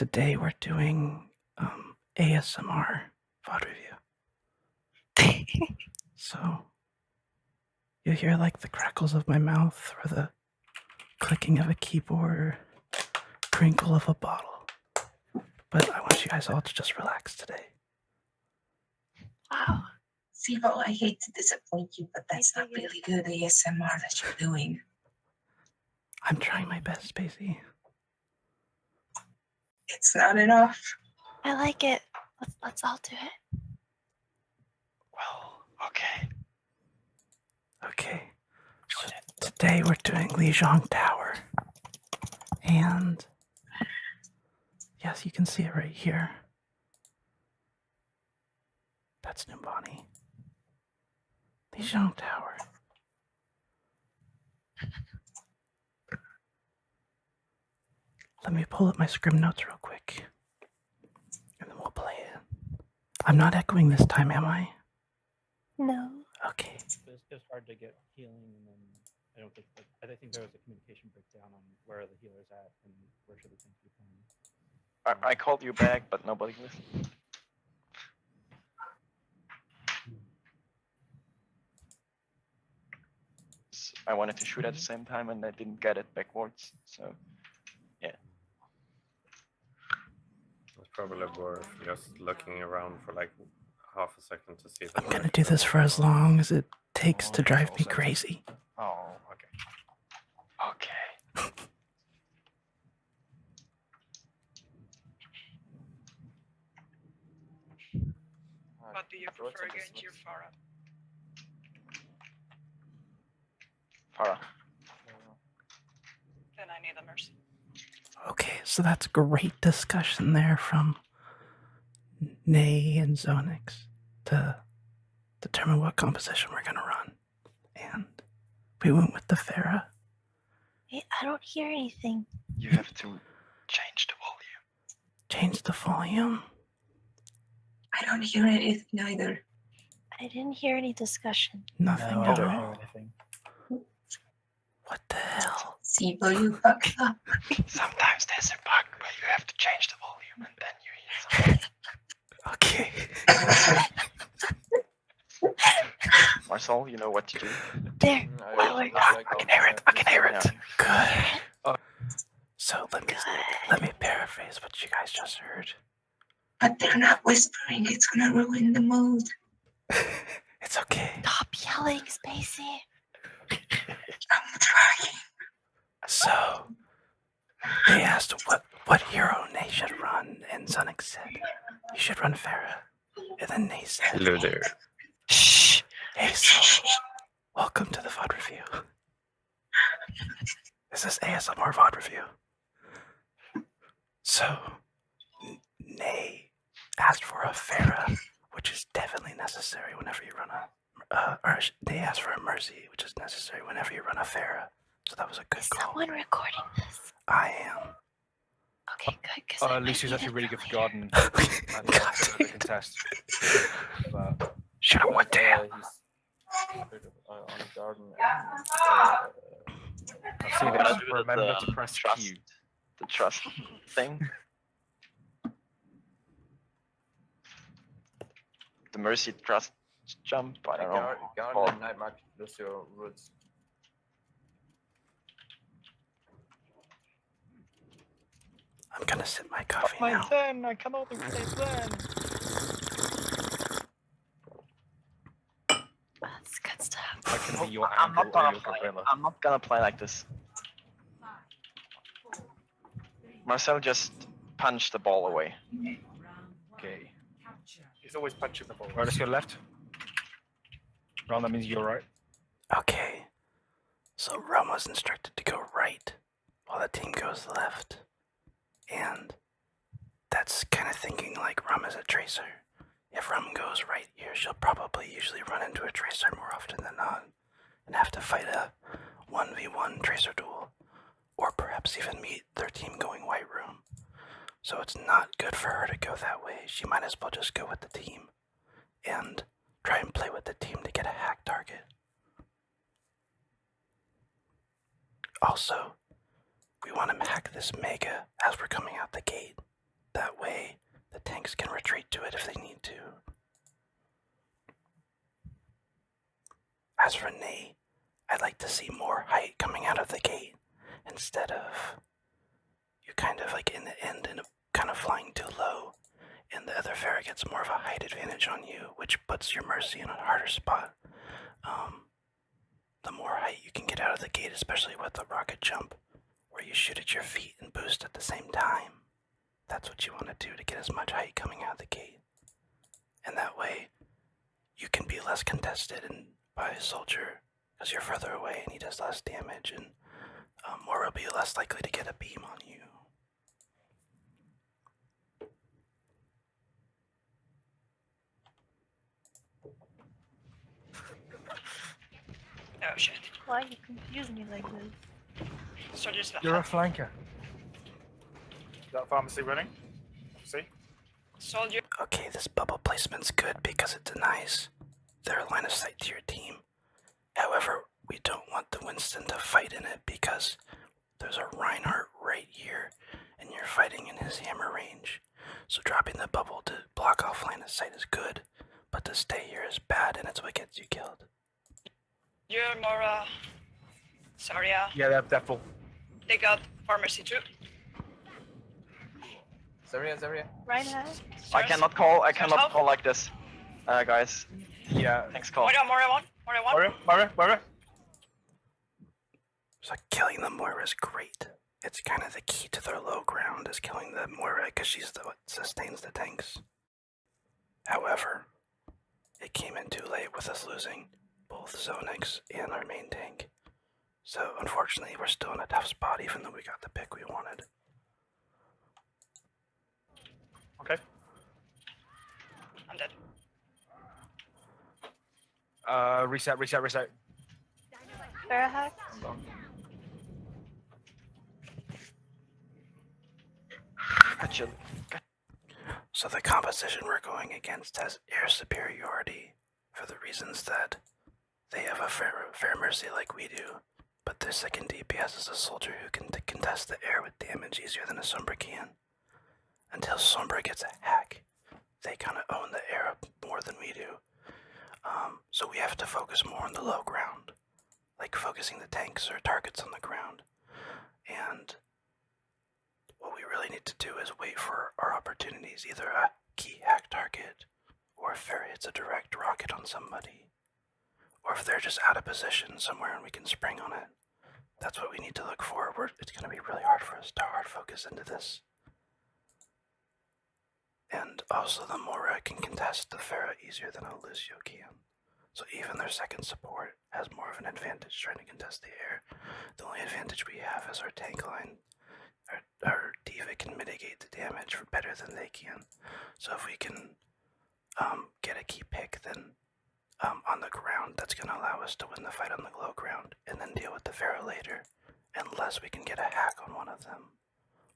today we're doing ASMR VOD review. So you hear like the crackles of my mouth or the clicking of a keyboard or crinkle of a bottle. But I want you guys all to just relax today. Wow. Seabo, I hate to disappoint you, but that's not really good ASMR that you're doing. I'm trying my best, Spacey. It's not enough. I like it. Let's all do it. Well, okay. So today we're doing Lijiang Tower. And yes, you can see it right here. That's Numbani. Lijiang Tower. Let me pull up my Scrim notes real quick. And then we'll play it. I'm not echoing this time, am I? No. Okay. It was hard to get healing, and then I think there was a communication breakdown on where the healer's at and where should the things be playing. I called you back, but nobody listened. I wanted to shoot at the same time, and I didn't get it backwards, so yeah. It's probably worth just looking around for like half a second to see. I'm gonna do this for as long as it takes to drive me crazy. Oh, okay. Okay. What do you prefer against your Farah? Farah. Then I need a mercy. Okay, so that's great discussion there from Nay and Zonix to determine what composition we're gonna run. And we went with the Farah. Wait, I don't hear anything. You have to change the volume. Change the volume. I don't hear anything either. I didn't hear any discussion. Nothing No, I at don't all. hear anything. What the hell? Seabo, you fucked up. Sometimes there's a bug where you have to change the volume, and then you hear something. Okay. Marcel, you know what to do. There. I can hear it. I can hear it. Yeah. Good. So let me paraphrase what you guys just heard. But they're not whispering. It's gonna ruin the mood. It's okay. Stop yelling, Spacey. I'm trying. So they asked what hero Nay should run, and Sonic said, "You should run Farah." And then Nay said, Hello there. "Shh." Hey, so welcome to the VOD review. This is ASMR VOD review. So Nay asked for a Farah, which is definitely necessary whenever you run a. Or they asked for a Mercy, which is necessary whenever you run a Farah. So that was a good Is call. someone recording this? I am. Okay, good. 'Cause Lucy's actually really good for garden. God I can contest. But, Shut up, what damn? he's good on garden. See, remember to press trust, Q. the trust thing. The Mercy trust jump, I don't know. Garden and Night Market, those are your roots. I'm gonna sip my coffee My now. plan, I cannot do the plan. That's good stuff. I can be your I'm angle not or gonna your play. gorilla. I'm not gonna play like this. Marcel just punched the ball away. Okay. He's always punching the ball. Right, let's go left. Ron, that means you're right. Okay. So Rum was instructed to go right, while the team goes left. And that's kind of thinking like Rum is a tracer. If Rum goes right here, she'll probably usually run into a tracer more often than not, and have to fight a 1v1 tracer duel, or perhaps even meet their team going white room. So it's not good for her to go that way. She might as well just go with the team, and try and play with the team to get a hack target. Also, we want to hack this Mega as we're coming out the gate, That way, the tanks can retreat to it if they need to. As for Nate, I'd like to see more height coming out of the gate instead of you kind of like in the end and kind of flying too low, and the other Pharah gets more of a height advantage on you, which puts your Mercy in a harder spot. The more height you can get out of the gate, especially with the rocket jump, where you shoot at your feet and boost at the same time, that's what you want to do to get as much height coming out of the gate. And that way, you can be less contested by a soldier, because you're further away and he does less damage, and Moira will be less likely to get a beam on you. Oh shit. Why you confuse me like this? Soldiers left. You're a flanker. Is that pharmacy running? See? Soldier. Okay, this bubble placement's good because it denies their line of sight to your team. However, we don't want the Winston to fight in it because there's a Reinhardt right here and you're fighting in his hammer range. So dropping the bubble to block off line of sight is good, but to stay here is bad and it's what gets you killed. You're more, Saria. Yeah, they're full. They got pharmacy too. Zarya. Reinhardt? I cannot call like this, guys. Yeah. Thanks, call. Moira one. Moira. So killing the Moira is great. It's kind of the key to their low ground is killing the Moira because she's what sustains the tanks. However, it came in too late with us losing both Zonix and our main tank. So unfortunately, we're still in a tough spot even though we got the pick we wanted. Okay. I'm dead. Reset. Pharah hack? Gotcha. So the composition we're going against has air superiority for the reasons that they have a fair mercy like we do, but their second DPS is a soldier who can contest the air with damage easier than a Sombra can. Until Sombra gets a hack, they kind of own the air more than we do. So we have to focus more on the low ground, like focusing the tanks or targets on the ground. And what we really need to do is wait for our opportunities, either a key hack target, or if Pharah hits a direct rocket on somebody, or if they're just out of position somewhere and we can spring on it. That's what we need to look for. It's going to be really hard for us to hard focus into this. And also the Moira can contest the Pharah easier than a Lucio can. So even their second support has more of an advantage trying to contest the air. The only advantage we have is our tank line. Our D.Va can mitigate the damage better than they can. So if we can get a key pick, then on the ground, that's going to allow us to win the fight on the low ground and then deal with the Pharah later, unless we can get a hack on one of them,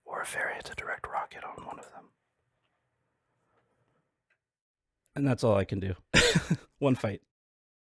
or if Pharah hits a direct rocket on one of them. And that's all I can do. One fight.